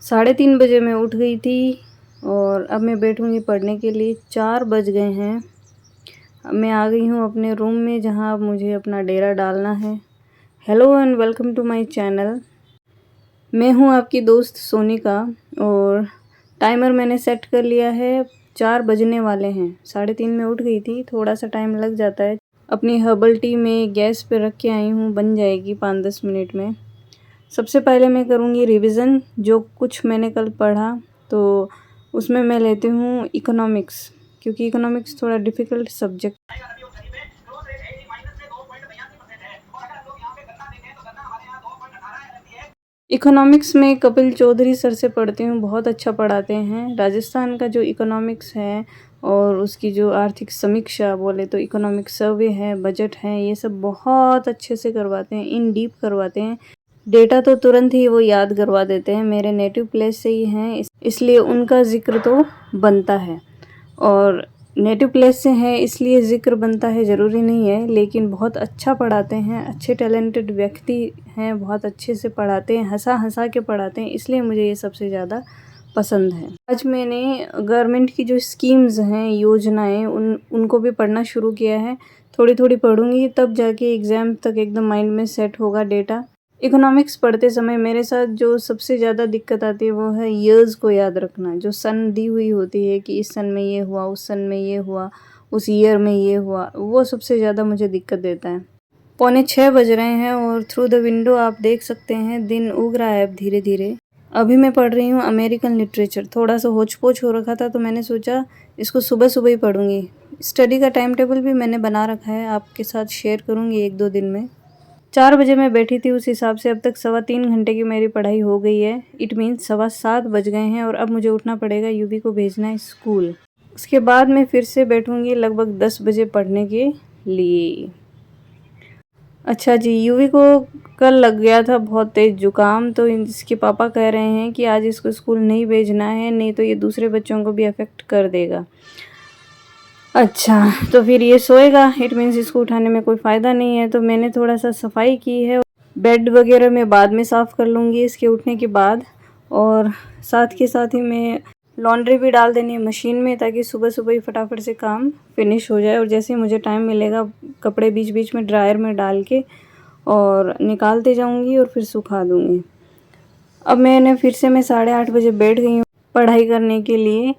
3:30 बजे मैं उठ गई थी और अब मैं बैठूँगी पढ़ने के लिए। 4 बज गए हैं। अब मैं आ गई हूँ अपने रूम में जहाँ अब मुझे अपना डेरा डालना है। Hello and welcome to my channel. मैं हूँ आपकी दोस्त सोनिका और टाइमर मैंने सेट कर लिया है। 4 बजने वाले हैं। 3:30 में उठ गई थी, थोड़ा सा टाइम लग जाता है। अपनी हर्बल टी में गैस पे रख के आई हूँ, बन जाएगी 5-10 मिनट में। सबसे पहले मैं करूँगी रिवीजन, जो कुछ मैंने कल पढ़ा तो उसमें मैं लेती हूँ इकोनॉमिक्स, क्योंकि इकोनॉमिक्स थोड़ा डिफ़िकल्ट सब्जेक्ट। इकोनॉमिक्स में कपिल चौधरी सर से पढ़ती हूँ, बहुत अच्छा पढ़ाते हैं। राजस्थान का जो इकोनॉमिक्स है और उसकी जो आर्थिक समीक्षा बोले तो इकोनॉमिक सर्वे है, बजट है, ये सब बहुत अच्छे से करवाते हैं, इन डीप करवाते हैं। डेटा तो तुरंत ही वो याद करवा देते हैं। मेरे नेटिव प्लेस से ही हैं, इसलिए उनका ज़िक्र तो बनता है। और नेटिव प्लेस से हैं इसलिए ज़िक्र बनता है ज़रूरी नहीं है, लेकिन बहुत अच्छा पढ़ाते हैं, अच्छे टैलेंटेड व्यक्ति हैं, बहुत अच्छे से पढ़ाते हैं, हँसा-हँसा के पढ़ाते हैं, इसलिए मुझे ये सबसे ज़्यादा पसंद है। आज मैंने गवर्नमेंट की जो स्कीम्स हैं, योजनाएँ, उनको भी पढ़ना शुरू किया है। थोड़ी-थोड़ी पढ़ूँगी तब जाके एग्ज़ाम तक एकदम माइंड में सेट होगा डेटा। इकोनॉमिक्स पढ़ते समय मेरे साथ जो सबसे ज़्यादा दिक्कत आती है वो है ईयर्स को याद रखना। जो सन दी हुई होती है कि इस सन में ये हुआ, उस सन में ये हुआ, उस ईयर में ये हुआ, वो सबसे ज़्यादा मुझे दिक्कत देता है। 5:45 बज रहे हैं और थ्रू द विंडो आप देख सकते हैं दिन उग रहा है अब धीरे-धीरे। अभी मैं पढ़ रही हूँ अमेरिकन लिटरेचर। थोड़ा सा होच-पोच हो रखा था तो मैंने सोचा इसको सुबह-सुबह ही पढ़ूँगी। स्टडी का टाइम टेबल भी मैंने बना रखा है, आपके साथ शेयर करूँगी 1-2 दिन में। 4 बजे मैं बैठी थी, उस हिसाब से अब तक 3.25 घंटे की मेरी पढ़ाई हो गई है। इट मीन्स 7:15 बज गए हैं और अब मुझे उठना पड़ेगा, यूवी को भेजना है स्कूल। उसके बाद मैं फिर से बैठूंगी लगभग 10 बजे पढ़ने के लिए। अच्छा जी, यूवी को कल लग गया था बहुत तेज़ जुकाम, तो इसके पापा कह रहे हैं कि आज इसको स्कूल नहीं भेजना है, नहीं तो ये दूसरे बच्चों को भी अफेक्ट कर देगा। अच्छा, तो फिर ये सोएगा, इट मीन्स इसको उठाने में कोई फ़ायदा नहीं है। तो मैंने थोड़ा सा सफाई की है। बेड वगैरह मैं बाद में साफ़ कर लूँगी इसके उठने के बाद, और साथ के साथ ही मैं लॉन्ड्री भी डाल देनी है मशीन में, ताकि सुबह सुबह ही फटाफट से काम फिनिश हो जाए। और जैसे ही मुझे टाइम मिलेगा कपड़े बीच बीच में ड्रायर में डाल के और निकालते जाऊँगी और फिर सुखा दूँगी। अब मैं 8:30 बजे बैठ गई हूँ पढ़ाई करने के लिए।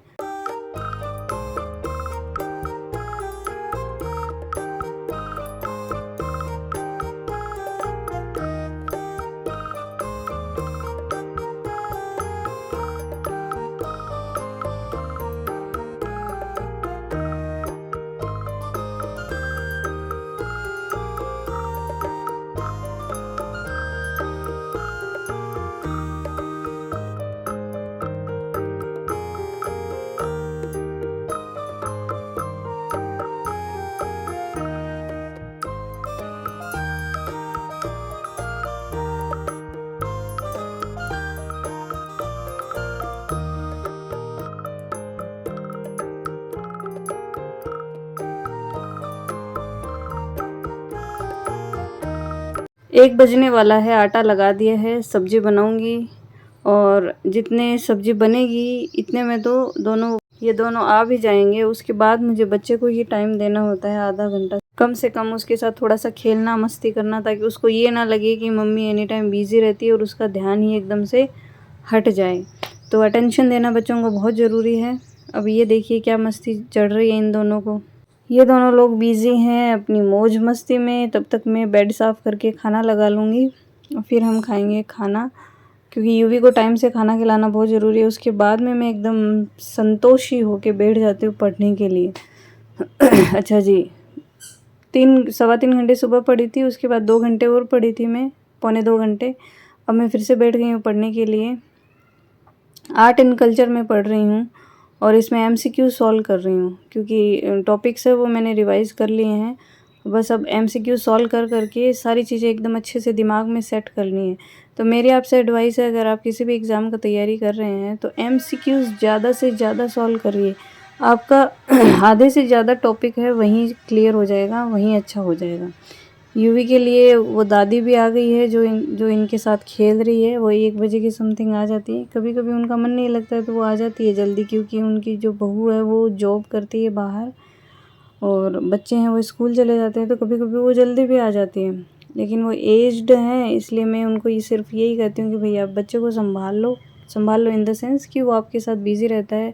एक बजने वाला है, आटा लगा दिया है, सब्जी बनाऊंगी और जितने सब्जी बनेगी इतने में तो ये दोनों आ भी जाएंगे। उसके बाद मुझे बच्चे को ही टाइम देना होता है, आधा घंटा कम से कम उसके साथ थोड़ा सा खेलना, मस्ती करना, ताकि उसको ये ना लगे कि मम्मी एनी टाइम बिजी रहती है और उसका ध्यान ही एकदम से हट जाए। तो अटेंशन देना बच्चों को बहुत ज़रूरी है। अब ये देखिए क्या मस्ती चढ़ रही है इन दोनों को। ये दोनों लोग बिज़ी हैं अपनी मौज मस्ती में। तब तक मैं बेड साफ़ करके खाना लगा लूँगी और फिर हम खाएंगे खाना, क्योंकि यूवी को टाइम से खाना खिलाना बहुत ज़रूरी है। उसके बाद में मैं एकदम संतोषी होके बैठ जाती हूँ पढ़ने के लिए। अच्छा जी, 3-3.25 घंटे सुबह पढ़ी थी, उसके बाद 2 घंटे और पढ़ी थी मैं, 1.25-2 घंटे। अब मैं फिर से बैठ गई हूँ पढ़ने के लिए। आर्ट एंड कल्चर में पढ़ रही हूँ और इसमें एमसीक्यू सॉल्व कर रही हूँ, क्योंकि टॉपिक्स है वो मैंने रिवाइज़ कर लिए हैं। बस अब एमसीक्यू सॉल्व कर करके सारी चीज़ें एकदम अच्छे से दिमाग में सेट करनी है। तो मेरी आपसे एडवाइस है, अगर आप किसी भी एग्ज़ाम का तैयारी कर रहे हैं तो एमसीक्यूज़ ज़्यादा से ज़्यादा सॉल्व करिए। आपका आधे से ज़्यादा टॉपिक है वहीं क्लियर हो जाएगा, वहीं अच्छा हो जाएगा। यूवी के लिए वो दादी भी आ गई है जो इनके साथ खेल रही है। वो 1 बजे की समथिंग आ जाती है। कभी-कभी उनका मन नहीं लगता है तो वो आ जाती है जल्दी, क्योंकि उनकी जो बहू है वो जॉब करती है बाहर और बच्चे हैं वो स्कूल चले जाते हैं, तो कभी-कभी वो जल्दी भी आ जाती है। लेकिन वो एज्ड हैं, इसलिए मैं उनको ये सिर्फ़ यही कहती हूँ कि भई आप बच्चे को सँभाल लो इन द सेंस कि वो आपके साथ बिज़ी रहता है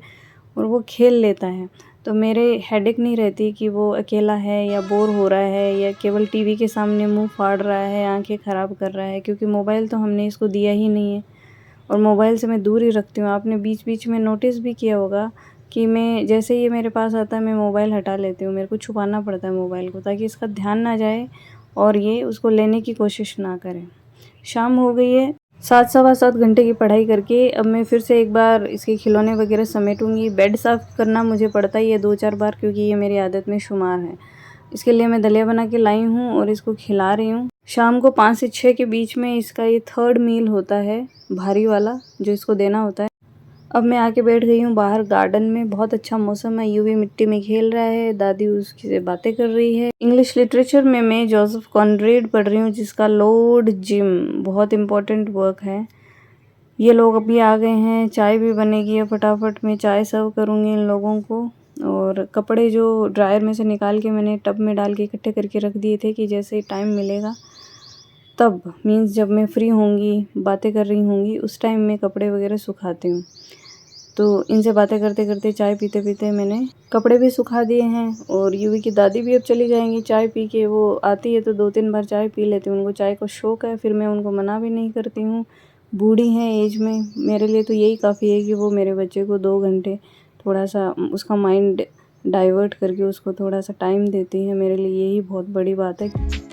और वो खेल लेता है। तो मेरे हेडेक नहीं रहती कि वो अकेला है या बोर हो रहा है या केवल टीवी के सामने मुँह फाड़ रहा है, आँखें ख़राब कर रहा है, क्योंकि मोबाइल तो हमने इसको दिया ही नहीं है और मोबाइल से मैं दूर ही रखती हूँ। आपने बीच-बीच में नोटिस भी किया होगा कि मैं जैसे ही ये मेरे पास आता है मैं मोबाइल हटा लेती हूँ। मेरे को छुपाना पड़ता है मोबाइल को, ताकि इसका ध्यान ना जाए और ये उसको लेने की कोशिश ना करे। शाम हो गई है, 7 सवा 7 घंटे की पढ़ाई करके अब मैं फिर से एक बार इसके खिलौने वगैरह समेटूँगी। बेड साफ़ करना मुझे पड़ता ही है 2-4 बार, क्योंकि ये मेरी आदत में शुमार है। इसके लिए मैं दलिया बना के लाई हूँ और इसको खिला रही हूँ। शाम को 5 से 6 के बीच में इसका ये 3rd मील होता है, भारी वाला, जो इसको देना होता है। अब मैं आके बैठ गई हूँ बाहर गार्डन में। बहुत अच्छा मौसम है, यूवी मिट्टी में खेल रहा है, दादी उसकी से बातें कर रही है। इंग्लिश लिटरेचर में मैं जोसेफ कॉनरेड पढ़ रही हूँ, जिसका लॉर्ड जिम बहुत इम्पोर्टेंट वर्क है। ये लोग अभी आ गए हैं, चाय भी बनेगी। अब फटाफट मैं चाय सर्व करूँगी इन लोगों को। और कपड़े जो ड्रायर में से निकाल के मैंने टब में डाल के इकट्ठे करके रख दिए थे कि जैसे ही टाइम मिलेगा तब, मीन्स जब मैं फ्री होंगी, बातें कर रही होंगी, उस टाइम मैं कपड़े वगैरह सुखाती हूँ। तो इनसे बातें करते करते, चाय पीते पीते मैंने कपड़े भी सुखा दिए हैं। और यूवी की दादी भी अब चली जाएंगी चाय पी के। वो आती है तो 2-3 बार चाय पी लेती हूँ, उनको चाय का शौक़ है, फिर मैं उनको मना भी नहीं करती हूँ। बूढ़ी हैं एज में, मेरे लिए तो यही काफ़ी है कि वो मेरे बच्चे को 2 घंटे थोड़ा सा उसका माइंड डाइवर्ट करके उसको थोड़ा सा टाइम देती है। मेरे लिए यही बहुत बड़ी बात है।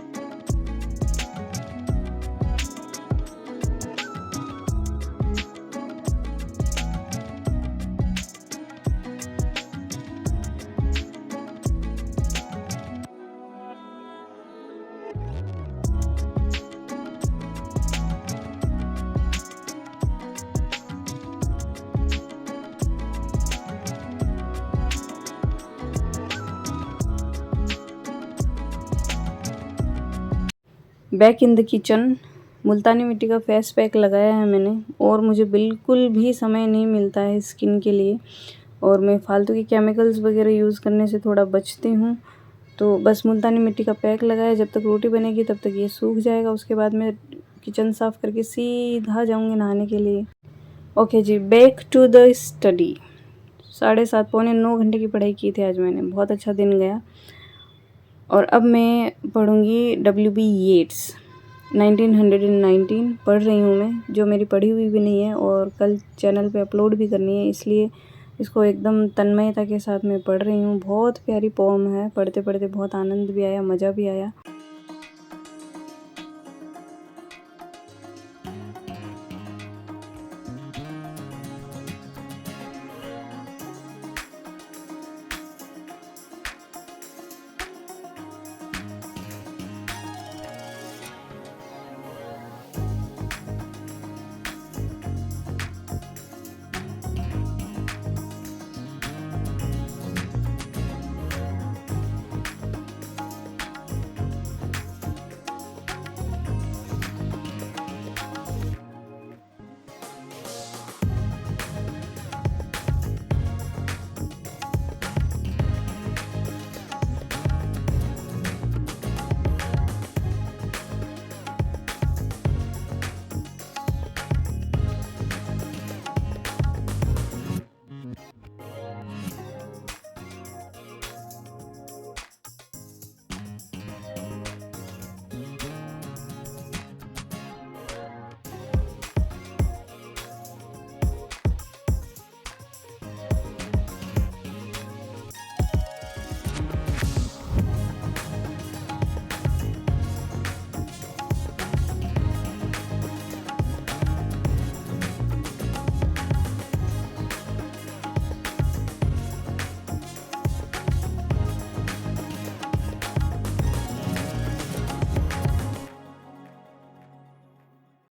बैक इन द किचन, मुल्तानी मिट्टी का फेस पैक लगाया है मैंने और मुझे बिल्कुल भी समय नहीं मिलता है स्किन के लिए और मैं फालतू के केमिकल्स वगैरह यूज़ करने से थोड़ा बचती हूँ। तो बस मुल्तानी मिट्टी का पैक लगाया, जब तक रोटी बनेगी तब तक ये सूख जाएगा। उसके बाद मैं किचन साफ़ करके सीधा जाऊँगी नहाने के लिए। ओके जी, बैक टू द स्टडी। 7:30 पौने 9 घंटे की पढ़ाई की थी आज मैंने, बहुत अच्छा दिन गया। और अब मैं पढ़ूँगी W.B. येट्स 1919 पढ़ रही हूँ मैं, जो मेरी पढ़ी हुई भी नहीं है और कल चैनल पे अपलोड भी करनी है, इसलिए इसको एकदम तन्मयता के साथ मैं पढ़ रही हूँ। बहुत प्यारी पोम है, पढ़ते पढ़ते बहुत आनंद भी आया, मज़ा भी आया।